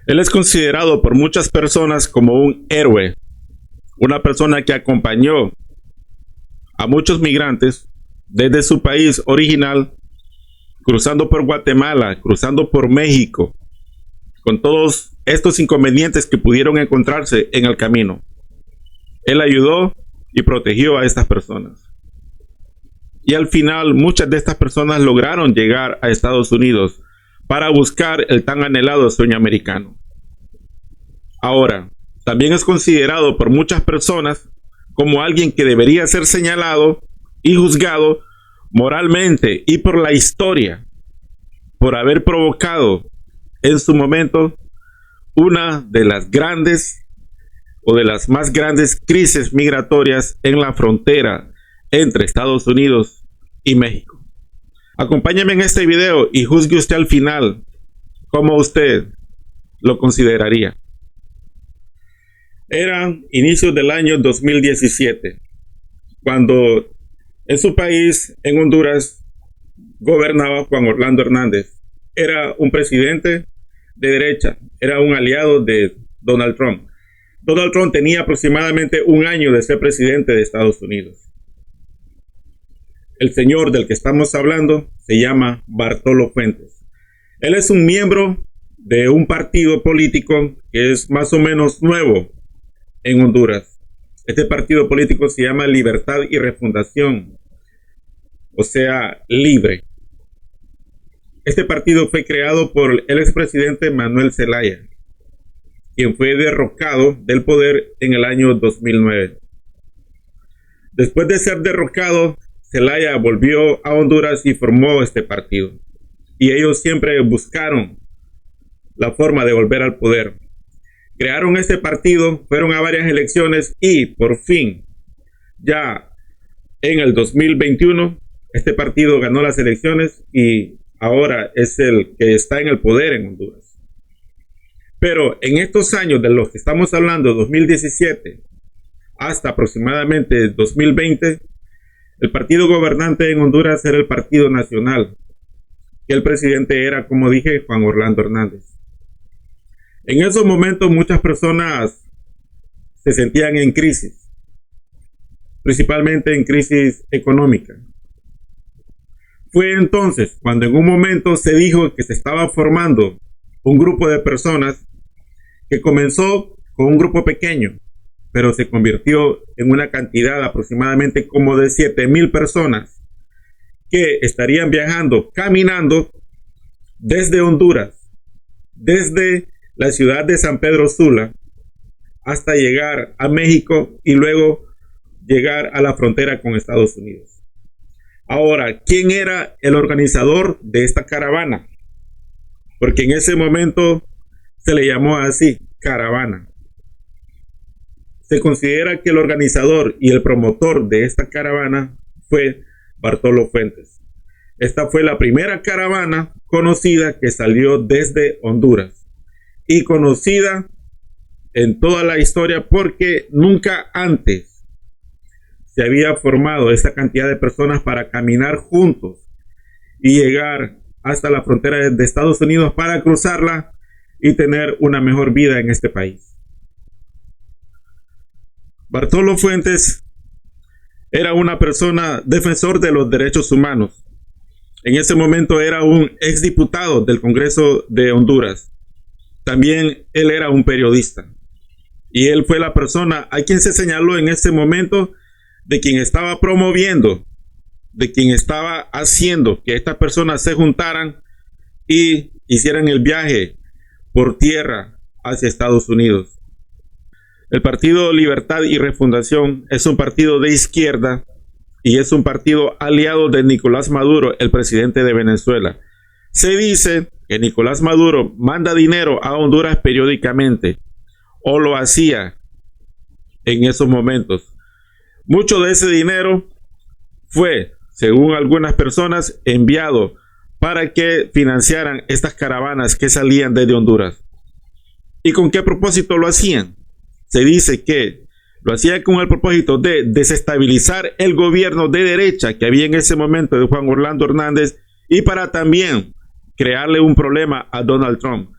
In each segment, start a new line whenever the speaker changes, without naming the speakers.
Él es considerado por muchas personas como un héroe, una persona que acompañó a muchos migrantes desde su país original, cruzando por Guatemala, cruzando por México, con todos estos inconvenientes que pudieron encontrarse en el camino. Él ayudó y protegió a estas personas. Y al final muchas de estas personas lograron llegar a Estados Unidos para buscar el tan anhelado sueño americano. Ahora, también es considerado por muchas personas como alguien que debería ser señalado y juzgado moralmente y por la historia por haber provocado en su momento una de las grandes o de las más grandes crisis migratorias en la frontera entre Estados Unidos y México. Acompáñeme en este video y juzgue usted al final cómo usted lo consideraría. Eran inicios del año 2017, cuando en su país, en Honduras, gobernaba Juan Orlando Hernández. Era un presidente de derecha, era un aliado de Donald Trump. Donald Trump tenía aproximadamente un año de ser presidente de Estados Unidos. El señor del que estamos hablando se llama Bartolo Fuentes. Él es un miembro de un partido político que es más o menos nuevo en Honduras. Este partido político se llama Libertad y Refundación, o sea, Libre. Este partido fue creado por el expresidente Manuel Zelaya, quien fue derrocado del poder en el año 2009. Después de ser derrocado, Zelaya volvió a Honduras y formó este partido. Y ellos siempre buscaron la forma de volver al poder. Crearon este partido, fueron a varias elecciones y por fin, ya en el 2021, este partido ganó las elecciones y ahora es el que está en el poder en Honduras. Pero en estos años de los que estamos hablando, 2017 hasta aproximadamente 2020, el partido gobernante en Honduras era el Partido Nacional. Y el presidente era, como dije, Juan Orlando Hernández. En esos momentos muchas personas se sentían en crisis, principalmente en crisis económica. Fue entonces cuando en un momento se dijo que se estaba formando un grupo de personas que comenzó con un grupo pequeño, pero se convirtió en una cantidad aproximadamente como de 7,000 personas que estarían viajando, caminando desde Honduras, desde la ciudad de San Pedro Sula, hasta llegar a México y luego llegar a la frontera con Estados Unidos. Ahora, ¿quién era el organizador de esta caravana? Porque en ese momento se le llamó así, caravana. Se considera que el organizador y el promotor de esta caravana fue Bartolo Fuentes. Esta fue la primera caravana conocida que salió desde Honduras y conocida en toda la historia porque nunca antes se había formado esta cantidad de personas para caminar juntos y llegar hasta la frontera de Estados Unidos para cruzarla y tener una mejor vida en este país. Bartolo Fuentes era una persona defensor de los derechos humanos. En ese momento era un exdiputado del Congreso de Honduras. También él era un periodista. Y él fue la persona a quien se señaló en ese momento de quien estaba promoviendo, de quien estaba haciendo que estas personas se juntaran y hicieran el viaje por tierra hacia Estados Unidos. El Partido Libertad y Refundación es un partido de izquierda y es un partido aliado de Nicolás Maduro, el presidente de Venezuela. Se dice que Nicolás Maduro manda dinero a Honduras periódicamente, o lo hacía en esos momentos. Mucho de ese dinero fue, según algunas personas, enviado para que financiaran estas caravanas que salían desde Honduras. ¿Y con qué propósito lo hacían? Se dice que lo hacían con el propósito de desestabilizar el gobierno de derecha que había en ese momento de Juan Orlando Hernández y para también crearle un problema a Donald Trump.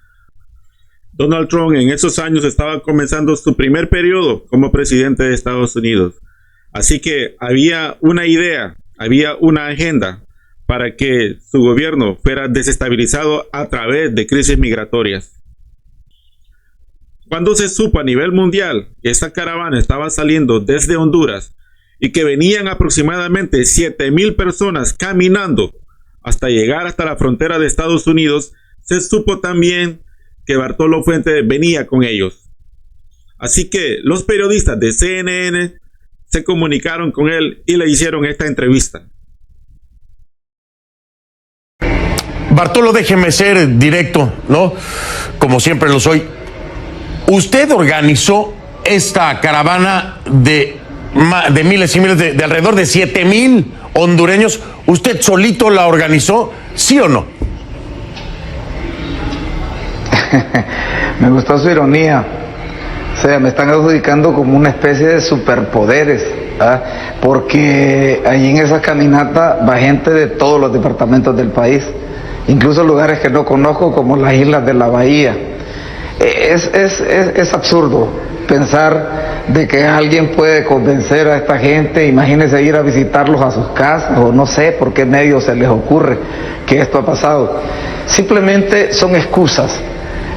Donald Trump en esos años estaba comenzando su primer periodo como presidente de Estados Unidos. Así que había una idea, había una agenda para que su gobierno fuera desestabilizado a través de crisis migratorias. Cuando se supo a nivel mundial que esta caravana estaba saliendo desde Honduras y que venían aproximadamente 7,000 personas caminando hasta llegar hasta la frontera de Estados Unidos, se supo también que Bartolo Fuentes venía con ellos. Así que los periodistas de CNN se comunicaron con él y le hicieron esta entrevista.
Bartolo, déjeme ser directo, ¿no? Como siempre lo soy. Usted organizó esta caravana de miles y miles, de alrededor de 7,000 hondureños. ¿Usted solito la organizó, sí o no?
Me gustó su ironía. O sea, me están adjudicando como una especie de superpoderes, ¿ah? Porque allí en esa caminata va gente de todos los departamentos del país, incluso lugares que no conozco como las islas de la bahía. Es absurdo pensar de que alguien puede convencer a esta gente. Imagínense ir a visitarlos a sus casas, o no sé por qué medio se les ocurre que esto ha pasado. Simplemente son excusas.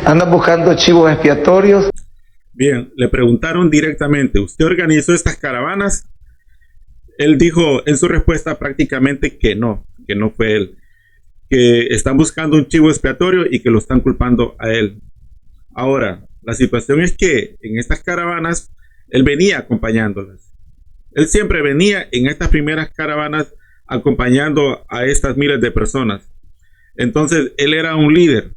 Andan buscando chivos expiatorios.
Bien, le preguntaron directamente, ¿usted organizó estas caravanas? Él dijo en su respuesta prácticamente que no fue él, que están buscando un chivo expiatorio y que lo están culpando a él. Ahora, la situación es que en estas caravanas él venía acompañándolas. Él siempre venía en estas primeras caravanas acompañando a estas miles de personas. Entonces, él era un líder.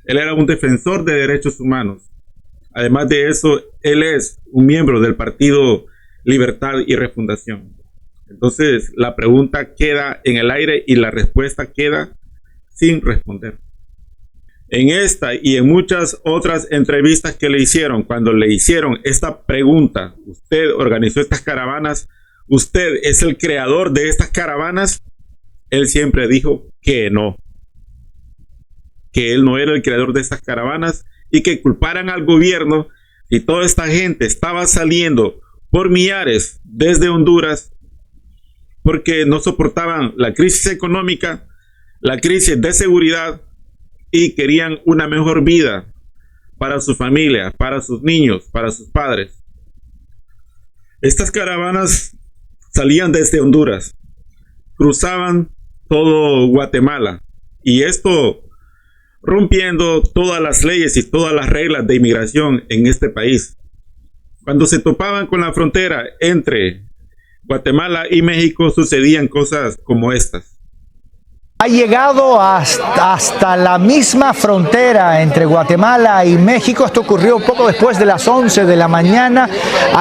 Él era un defensor de derechos humanos. Además de eso, él es un miembro del Partido Libertad y Refundación. Entonces, la pregunta queda en el aire y la respuesta queda sin responder. En esta y en muchas otras entrevistas que le hicieron, cuando le hicieron esta pregunta, ¿usted organizó estas caravanas? ¿Usted es el creador de estas caravanas? Él siempre dijo que no. Que él no era el creador de estas caravanas y que culparan al gobierno si toda esta gente estaba saliendo por millares desde Honduras porque no soportaban la crisis económica, la crisis de seguridad y querían una mejor vida para su familia, para sus niños, para sus padres. Estas caravanas salían desde Honduras, cruzaban todo Guatemala y esto rompiendo todas las leyes y todas las reglas de inmigración en este país. Cuando se topaban con la frontera entre Guatemala y México sucedían cosas como estas.
Ha llegado hasta la misma frontera entre Guatemala y México. Esto ocurrió poco después de las 11 de la mañana.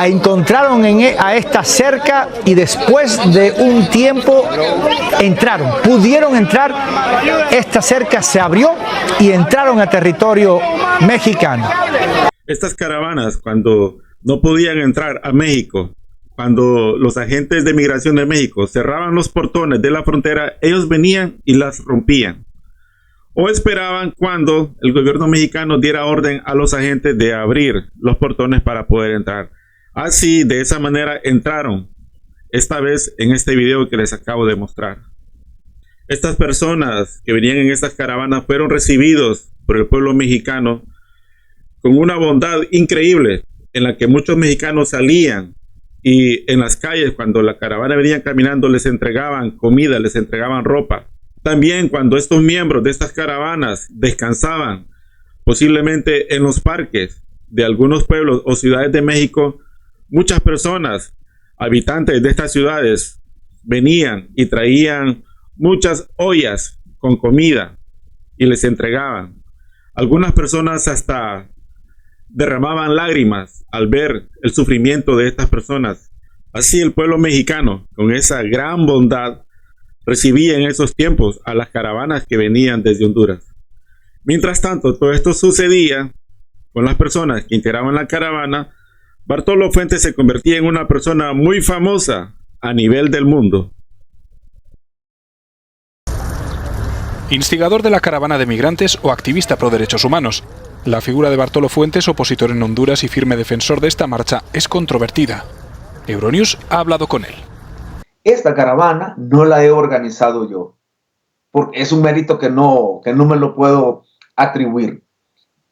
Encontraron a esta cerca y después de un tiempo pudieron entrar. Esta cerca se abrió y entraron a territorio mexicano.
Estas caravanas, cuando no podían entrar a México, cuando los agentes de migración de México cerraban los portones de la frontera, ellos venían y las rompían. O esperaban cuando el gobierno mexicano diera orden a los agentes de abrir los portones para poder entrar. Así, de esa manera entraron, esta vez en este video que les acabo de mostrar. Estas personas que venían en estas caravanas fueron recibidos por el pueblo mexicano con una bondad increíble, en la que muchos mexicanos salían y en las calles, cuando la caravana venía caminando, les entregaban comida, les entregaban ropa. También cuando estos miembros de estas caravanas descansaban, posiblemente en los parques de algunos pueblos o ciudades de México, muchas personas, habitantes de estas ciudades, venían y traían muchas ollas con comida y les entregaban. Algunas personas hasta derramaban lágrimas al ver el sufrimiento de estas personas. Así el pueblo mexicano, con esa gran bondad, recibía en esos tiempos a las caravanas que venían desde Honduras. Mientras tanto, todo esto sucedía con las personas que integraban la caravana. Bartolo Fuentes se convertía en una persona muy famosa a nivel del mundo.
Instigador de la caravana de migrantes o activista pro derechos humanos. La figura de Bartolo Fuentes, opositor en Honduras y firme defensor de esta marcha, es controvertida. Euronews ha hablado con él.
Esta caravana no la he organizado yo, porque es un mérito que no me lo puedo atribuir.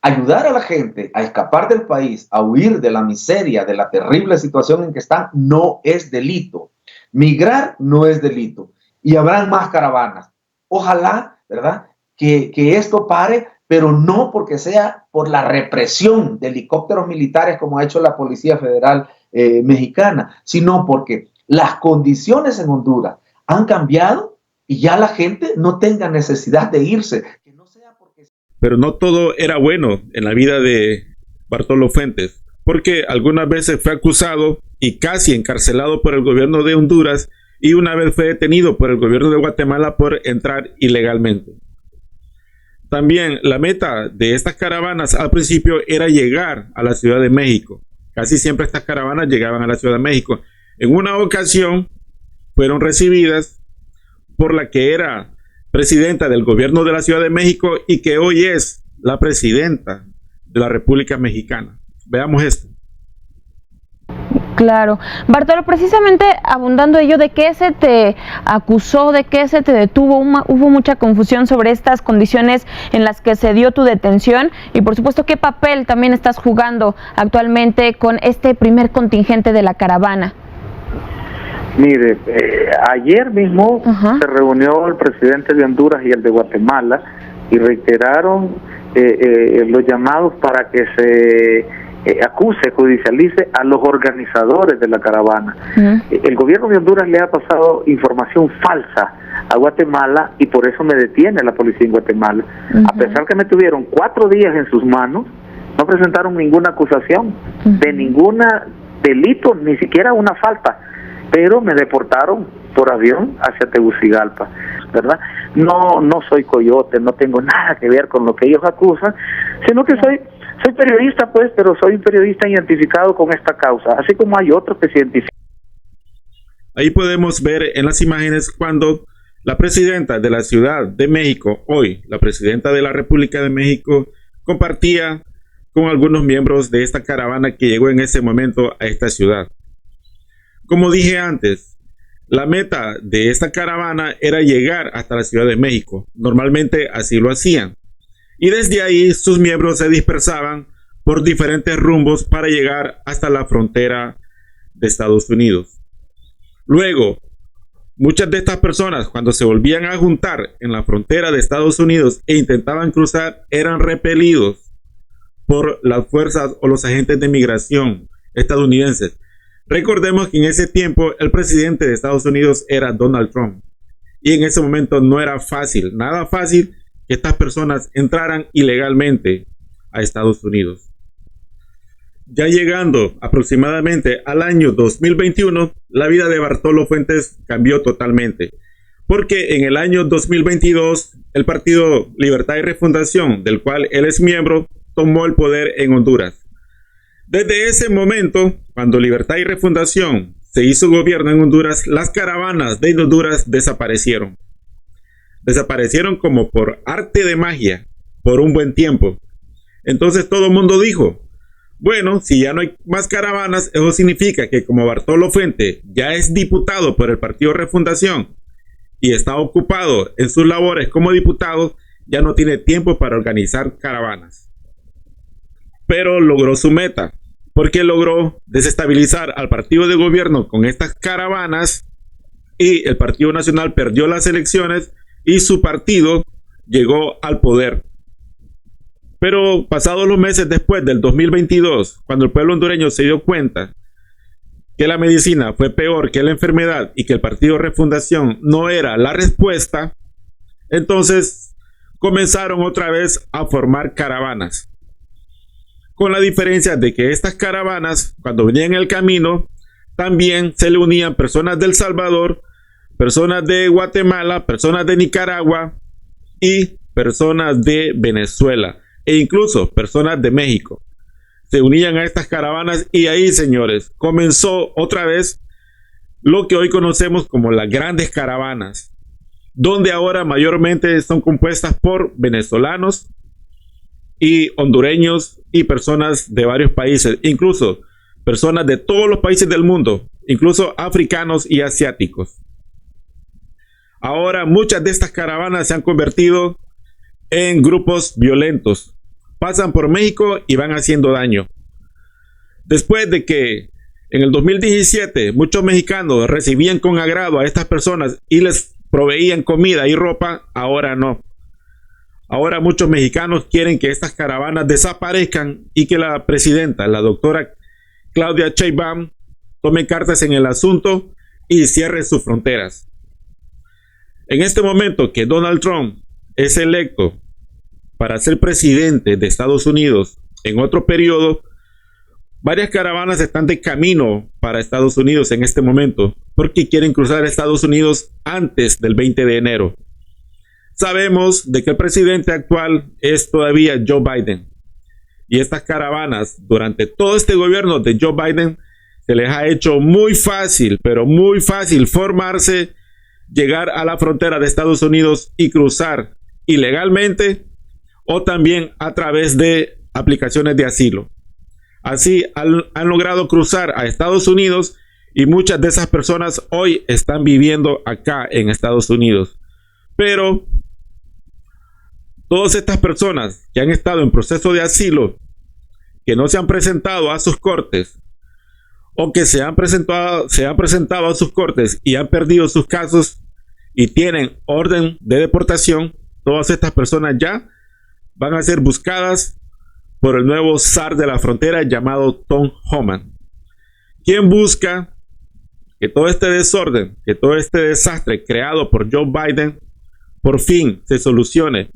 Ayudar a la gente a escapar del país, a huir de la miseria, de la terrible situación en que están, no es delito. Migrar no es delito. Y habrán más caravanas. Ojalá, ¿verdad?, que esto pare, pero no porque sea por la represión de helicópteros militares como ha hecho la Policía Federal mexicana, sino porque las condiciones en Honduras han cambiado y ya la gente no tenga necesidad de irse.
Pero no todo era bueno en la vida de Bartolo Fuentes, porque algunas veces fue acusado y casi encarcelado por el gobierno de Honduras y una vez fue detenido por el gobierno de Guatemala por entrar ilegalmente. También la meta de estas caravanas al principio era llegar a la Ciudad de México. Casi siempre estas caravanas llegaban a la Ciudad de México. En una ocasión fueron recibidas por la que era presidenta del gobierno de la Ciudad de México y que hoy es la presidenta de la República Mexicana. Veamos esto.
Claro. Bartolo, precisamente abundando ello, ¿de qué se te acusó? ¿De qué se te detuvo? Hubo mucha confusión sobre estas condiciones en las que se dio tu detención y, por supuesto, ¿qué papel también estás jugando actualmente con este primer contingente de la caravana?
Mire, ayer mismo se reunió el presidente de Honduras y el de Guatemala y reiteraron los llamados para que se acuse, judicialice a los organizadores de la caravana. El gobierno de Honduras le ha pasado información falsa a Guatemala y por eso me detiene la policía en Guatemala. A pesar que me tuvieron 4 días en sus manos, no presentaron ninguna acusación de ningún delito, ni siquiera una falta, pero me deportaron por avión hacia Tegucigalpa, ¿verdad? No soy coyote, no tengo nada que ver con lo que ellos acusan, sino que soy periodista, pues, pero soy un periodista identificado con esta causa, así como hay otros que se identifican.
Ahí podemos ver en las imágenes cuando la presidenta de la Ciudad de México, hoy la presidenta de la República de México, compartía con algunos miembros de esta caravana que llegó en ese momento a esta ciudad. Como dije antes, la meta de esta caravana era llegar hasta la Ciudad de México. Normalmente así lo hacían. Y desde ahí sus miembros se dispersaban por diferentes rumbos para llegar hasta la frontera de Estados Unidos. Luego, muchas de estas personas, cuando se volvían a juntar en la frontera de Estados Unidos e intentaban cruzar, eran repelidos por las fuerzas o los agentes de migración estadounidenses. Recordemos que en ese tiempo el presidente de Estados Unidos era Donald Trump. Y en ese momento no era fácil, nada fácil, que estas personas entraran ilegalmente a Estados Unidos. Ya llegando aproximadamente al año 2021, la vida de Bartolo Fuentes cambió totalmente. Porque en el año 2022, el Partido Libertad y Refundación, del cual él es miembro, tomó el poder en Honduras. Desde ese momento, cuando Libertad y Refundación se hizo gobierno en Honduras, las caravanas de Honduras desaparecieron. Desaparecieron como por arte de magia, por un buen tiempo. Entonces todo el mundo dijo, bueno, si ya no hay más caravanas, eso significa que como Bartolo Fuentes ya es diputado por el Partido Refundación y está ocupado en sus labores como diputado, ya no tiene tiempo para organizar caravanas. Pero logró su meta, porque logró desestabilizar al partido de gobierno con estas caravanas y el Partido Nacional perdió las elecciones y su partido llegó al poder. Pero pasados los meses después del 2022, cuando el pueblo hondureño se dio cuenta que la medicina fue peor que la enfermedad y que el Partido Refundación no era la respuesta, entonces comenzaron otra vez a formar caravanas. Con la diferencia de que estas caravanas, cuando venían en el camino, también se le unían personas de El Salvador, personas de Guatemala, personas de Nicaragua y personas de Venezuela e incluso personas de México. Se unían a estas caravanas y ahí, señores, comenzó otra vez lo que hoy conocemos como las grandes caravanas, donde ahora mayormente son compuestas por venezolanos, y hondureños y personas de varios países, incluso personas de todos los países del mundo, incluso africanos y asiáticos. Ahora muchas de estas caravanas se han convertido en grupos violentos. Pasan por México y van haciendo daño. Después de que en el 2017 muchos mexicanos recibían con agrado a estas personas y les proveían comida y ropa, ahora no. Ahora muchos mexicanos quieren que estas caravanas desaparezcan y que la presidenta, la doctora Claudia Sheinbaum, tome cartas en el asunto y cierre sus fronteras. En este momento que Donald Trump es electo para ser presidente de Estados Unidos en otro periodo, varias caravanas están de camino para Estados Unidos en este momento porque quieren cruzar Estados Unidos antes del 20 de enero. Sabemos de que el presidente actual es todavía Joe Biden. Y estas caravanas, durante todo este gobierno de Joe Biden, se les ha hecho muy fácil, pero muy fácil formarse, llegar a la frontera de Estados Unidos y cruzar ilegalmente o también a través de aplicaciones de asilo. Así han logrado cruzar a Estados Unidos y muchas de esas personas hoy están viviendo acá en Estados Unidos. Pero todas estas personas que han estado en proceso de asilo, que no se han presentado a sus cortes o que se han presentado a sus cortes y han perdido sus casos y tienen orden de deportación, todas estas personas ya van a ser buscadas por el nuevo zar de la frontera llamado Tom Homan, quien busca que todo este desorden, que todo este desastre creado por Joe Biden por fin se solucione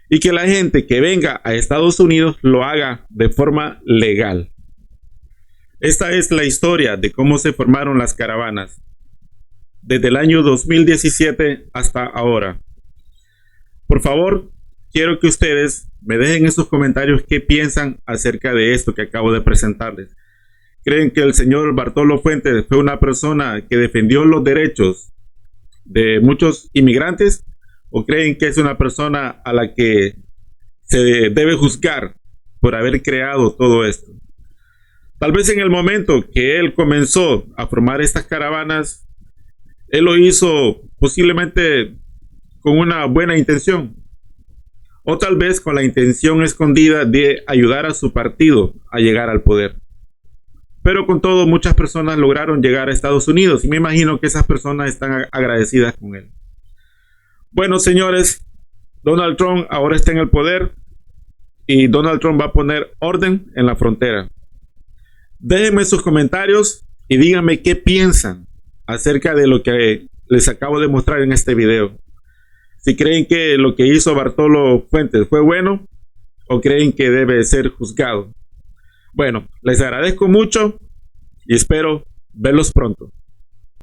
y que la gente que venga a Estados Unidos lo haga de forma legal. Esta es la historia de cómo se formaron las caravanas desde el año 2017 hasta ahora. Por favor, quiero que ustedes me dejen en sus comentarios qué piensan acerca de esto que acabo de presentarles. ¿Creen que el señor Bartolo Fuentes fue una persona que defendió los derechos de muchos inmigrantes? ¿O creen que es una persona a la que se debe juzgar por haber creado todo esto? Tal vez en el momento que él comenzó a formar estas caravanas, él lo hizo posiblemente con una buena intención. O tal vez con la intención escondida de ayudar a su partido a llegar al poder. Pero con todo, muchas personas lograron llegar a Estados Unidos y me imagino que esas personas están agradecidas con él. Bueno, señores, Donald Trump ahora está en el poder y Donald Trump va a poner orden en la frontera. Déjenme sus comentarios y díganme qué piensan acerca de lo que les acabo de mostrar en este video. Si creen que lo que hizo Bartolo Fuentes fue bueno o creen que debe ser juzgado. Bueno, les agradezco mucho y espero verlos pronto.